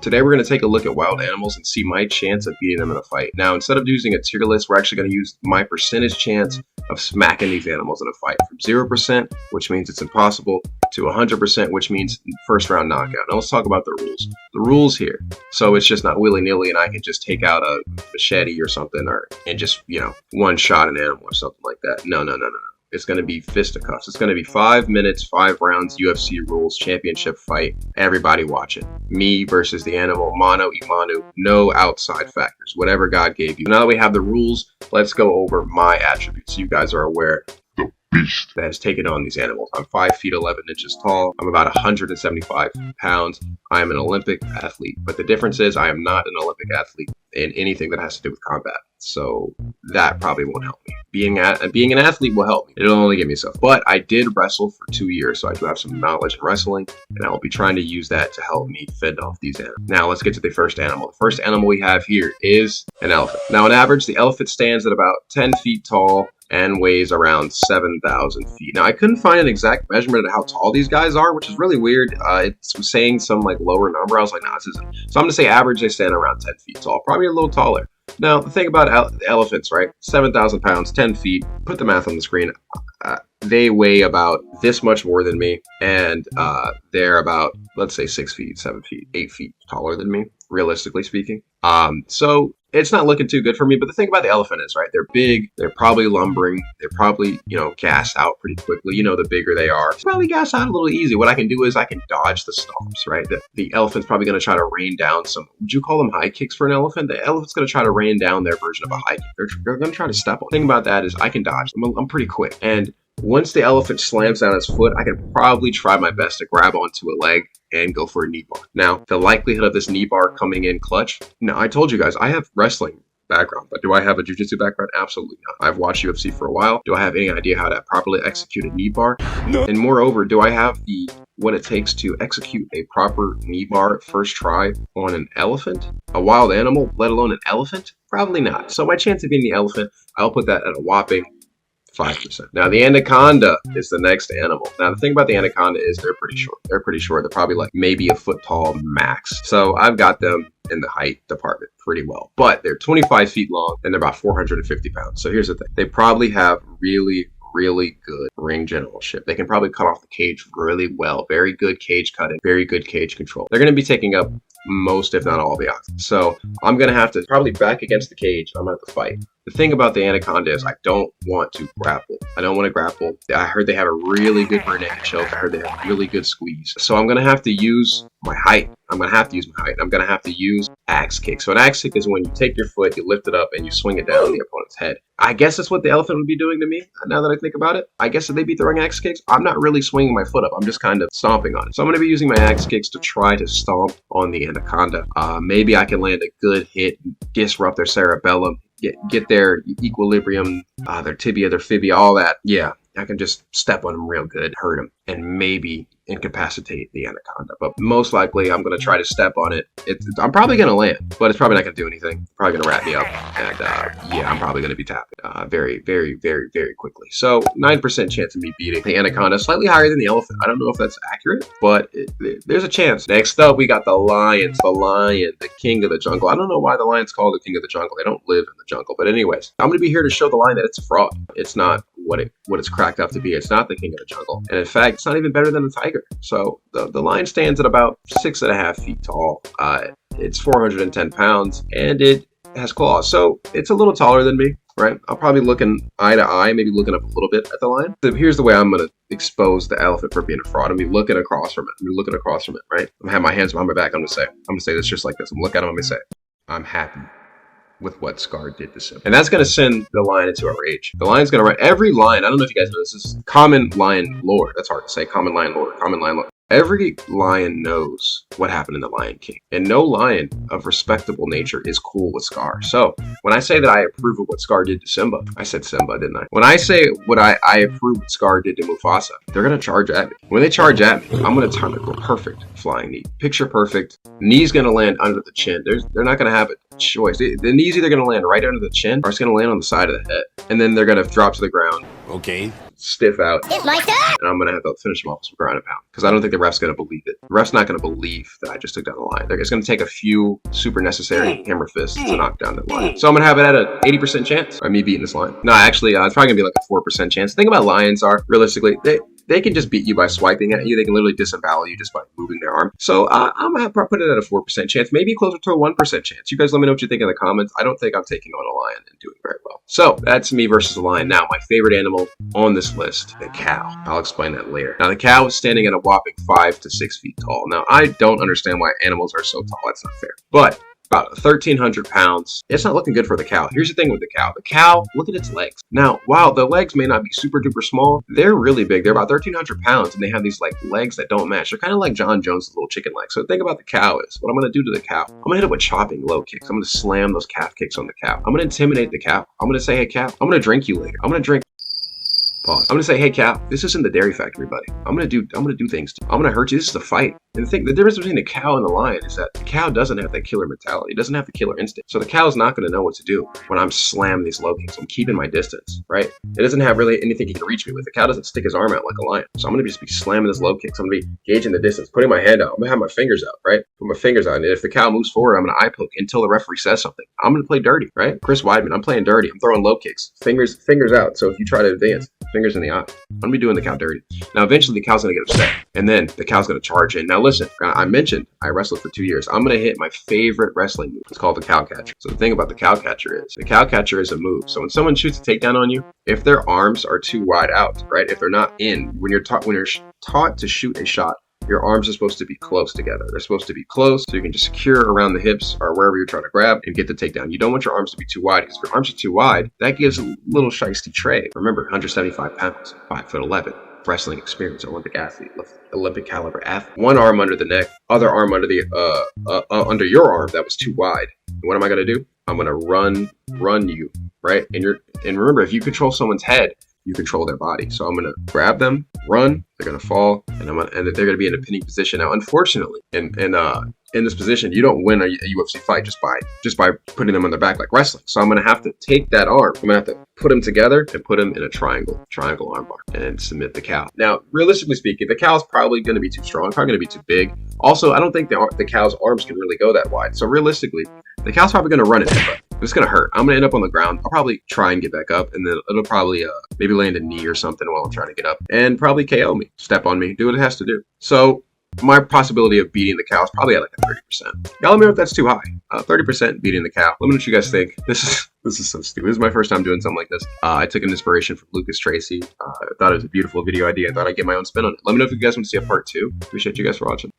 Today we're going to take a look at wild animals and see my chance of beating them in a fight. Now, instead of using a tier list, we're actually going to use my percentage chance of smacking these animals in a fight, from 0%, which means it's impossible, to 100%, which means first round knockout. Now let's talk about the rules. The rules here. So it's just not willy-nilly and I can just take out a machete or something and just, one shot an animal or something like that. No. It's going to be fisticuffs. It's going to be 5 minutes, 5 rounds, UFC rules, championship fight. Everybody watch it. Me versus the animal, mano y mano, no outside factors, whatever God gave you. Now that we have the rules, let's go over my attributes so you guys are aware that has taken on these animals. I'm 5 feet 11 inches tall. I'm about 175 pounds. I am an Olympic athlete, but the difference is I am not an Olympic athlete in anything that has to do with combat. So that probably won't help me. Being an athlete will help me. It'll only give me stuff. But I did wrestle for 2 years, so I do have some knowledge in wrestling, and I will be trying to use that to help me fend off these animals. Now let's get to the first animal. The first animal we have here is an elephant. Now on average, the elephant stands at about 10 feet tall and weighs around 7,000 feet. Now, I couldn't find an exact measurement of how tall these guys are, which is really weird. It's saying some lower number. I was like, nah, this isn't. So I'm going to say average, they stand around 10 feet tall, probably a little taller. Now, the thing about elephants, right? 7,000 pounds, 10 feet. Put the math on the screen. They weigh about this much more than me, and they're about, let's say, 6 feet, 7 feet, 8 feet taller than me, realistically speaking. So it's not looking too good for me. But the thing about the elephant is, right, they're big, they're probably lumbering, they're probably, gassed out pretty quickly. The bigger they are, probably gas out a little easy. What I can do is I can dodge the stomps, right? The elephant's probably going to try to rain down some, would you call them high kicks for an elephant? The elephant's going to try to rain down their version of a high kick. They're going to try to step on. The thing about that is I can dodge. I'm pretty quick. And once the elephant slams down its foot, I can probably try my best to grab onto a leg and go for a knee bar. Now, the likelihood of this knee bar coming in clutch. Now, I told you guys, I have wrestling background, but do I have a jiu-jitsu background? Absolutely not. I've watched UFC for a while. Do I have any idea how to properly execute a knee bar? No. And moreover, do I have what it takes to execute a proper knee bar first try on an elephant? A wild animal, let alone an elephant? Probably not. So my chance of being the elephant, I'll put that at a whopping 5%. Now, the anaconda is the next animal. Now, the thing about the anaconda is they're pretty short. They're pretty short. They're probably maybe a foot tall max. So I've got them in the height department pretty well. But they're 25 feet long and they're about 450 pounds. So here's the thing. They probably have really good ring generalship. They can probably cut off the cage really well. Very good cage cutting, very good cage control. They're going to be taking up most, if not all, the oxygen. So I'm going to have to probably back against the cage. I'm going to have to fight. The thing about the anaconda is I don't want to grapple. I don't want to grapple. I heard they have a really good rear naked choke. I heard they have really good squeeze. So I'm going to have to use my height. I'm going to have to use axe kick. So an axe kick is when you take your foot, you lift it up, and you swing it down on the opponent's head. I guess that's what the elephant would be doing to me, now that I think about it. I guess if they'd be throwing axe kicks, I'm not really swinging my foot up. I'm just kind of stomping on it. So I'm going to be using my axe kicks to try to stomp on the anaconda. Maybe I can land a good hit, disrupt their cerebellum, get their equilibrium, their tibia, their fibia, all that. Yeah, I can just step on them real good, hurt them, and maybe incapacitate the anaconda. But most likely, I'm going to try to step on it. I'm probably going to land, but it's probably not going to do anything. Probably going to wrap me up, and yeah, I'm probably going to be tapping very quickly. So 9% chance of me beating the anaconda, slightly higher than the elephant. I don't know if that's accurate, but there's a chance. Next up, we got the lions. The lion, the king of the jungle. I don't know why the lion's called the king of the jungle. They don't live in the jungle. But anyways, I'm going to be here to show the lion that it's a fraud. It's not what it's cracked up to be. It's not the king of the jungle. And in fact, it's not even better than the tiger. So the lion stands at about 6.5 feet tall. It's 410 pounds and it has claws. So it's a little taller than me, right? I'm probably looking eye to eye, maybe looking up a little bit at the lion. So here's the way I'm going to expose the elephant for being a fraud. I'm going to be looking across from it, right? I'm going to have my hands behind my back. I'm going to say this just like this. I'm going to look at him. I'm going to say, I'm happy with what Scar did to Simba. And that's going to send the lion into a rage. The lion's going to run. Every lion, I don't know if you guys know this, is common lion lore. That's hard to say. Common lion lore. Every lion knows what happened in The Lion King. And no lion of respectable nature is cool with Scar. So when I say that I approve of what Scar did to Simba, I said Simba, didn't I? When I say what I approve what Scar did to Mufasa, they're going to charge at me. When they charge at me, I'm going to time it perfect flying knee. Picture perfect. Knee's going to land under the chin. They're not going to have a choice. The knee's either going to land right under the chin or it's going to land on the side of the head. And then they're going to drop to the ground. Okay. stiff out. It's my turn! And I'm going to have to finish him off with some ground and pound. Because I don't think the ref's going to believe it. The ref's not going to believe that I just took down the lion. It's going to take a few super necessary hammer fists to knock down the lion. So I'm going to have it at an 80% chance of me beating this lion. No, actually, it's probably going to be like a 4% chance. The thing about lions are, realistically, they can just beat you by swiping at you. They can literally disembowel you just by moving their arm. So I'm going to put it at a 4% chance, maybe closer to a 1% chance. You guys let me know what you think in the comments. I don't think I'm taking on a lion and doing very well. So that's me versus the lion. Now, my favorite animal on this list, the cow. I'll explain that later. Now, the cow is standing at a whopping 5 to 6 feet tall. Now, I don't understand why animals are so tall. That's not fair. But about 1,300 pounds. It's not looking good for the cow. Here's the thing with the cow. The cow, look at its legs. Now, while the legs may not be super duper small, they're really big. They're about 1,300 pounds, and they have these like legs that don't match. They're kind of like John Jones' little chicken legs. So the thing about the cow is, what I'm going to do to the cow, I'm going to hit it with chopping low kicks. I'm going to slam those calf kicks on the cow. I'm going to intimidate the cow. I'm going to say, hey, cow, I'm going to drink you later. I'm going to drink. Pause. I'm gonna say, hey cow, this isn't the dairy factory, buddy. I'm gonna do things to you. I'm gonna hurt you. This is a fight. And the difference between the cow and the lion is that the cow doesn't have that killer mentality. It doesn't have the killer instinct. So the cow's not gonna know what to do when I'm slamming these low kicks. I'm keeping my distance, right? It doesn't have really anything he can reach me with. The cow doesn't stick his arm out like a lion. So I'm gonna just be slamming his low kicks. I'm gonna be gauging the distance, putting my hand out. I'm gonna have my fingers out, right? Put my fingers out. And if the cow moves forward, I'm gonna eye poke until the referee says something. I'm gonna play dirty, right? Chris Weidman, I'm playing dirty. I'm throwing low kicks. Fingers out. So if you try to advance, fingers in the eye. I'm gonna be doing the cow dirty. Now, eventually, the cow's gonna get upset, and then the cow's gonna charge in. Now, listen, I mentioned I wrestled for 2 years. I'm gonna hit my favorite wrestling move. It's called the cow catcher. So the thing about the cow catcher is a move. So when someone shoots a takedown on you, if their arms are too wide out, right? If they're not in, when you're taught to shoot a shot, your arms are supposed to be close together. They're supposed to be close so you can just secure around the hips or wherever you're trying to grab and get the takedown. You don't want your arms to be too wide, because if your arms are too wide, that gives a little shiesty trade. Remember, 175 pounds, 5'11", wrestling experience, Olympic athlete, Olympic caliber athlete. One arm under the neck, other arm under the under your arm that was too wide. And what am I gonna do? I'm gonna run you, right? And remember, if you control someone's head, you control their body. So I'm gonna grab them, run, they're gonna fall, and they're gonna be in a pinning position. Now, unfortunately, in this position, you don't win a UFC fight just by putting them on their back like wrestling. So I'm gonna have to take that arm. I'm gonna have to put them together and put them in a triangle armbar and submit the cow. Now, realistically speaking, the cow's probably gonna be too strong, probably gonna be too big. Also, I don't think the cow's arms can really go that wide. So realistically, the cow's probably gonna run it, but it's gonna hurt. I'm gonna end up on the ground. I'll probably try and get back up, and then it'll probably maybe land a knee or something while I'm trying to get up, and probably KO me, step on me, do what it has to do. So my possibility of beating the cow is probably at like a 30%. Y'all let me know if that's too high. 30% beating the cow. Let me know what you guys think. This is so stupid. This is my first time doing something like this. I took an inspiration from Lucas Tracy. I thought it was a beautiful video idea. I thought I'd get my own spin on it. Let me know if you guys want to see a part 2. Appreciate you guys for watching.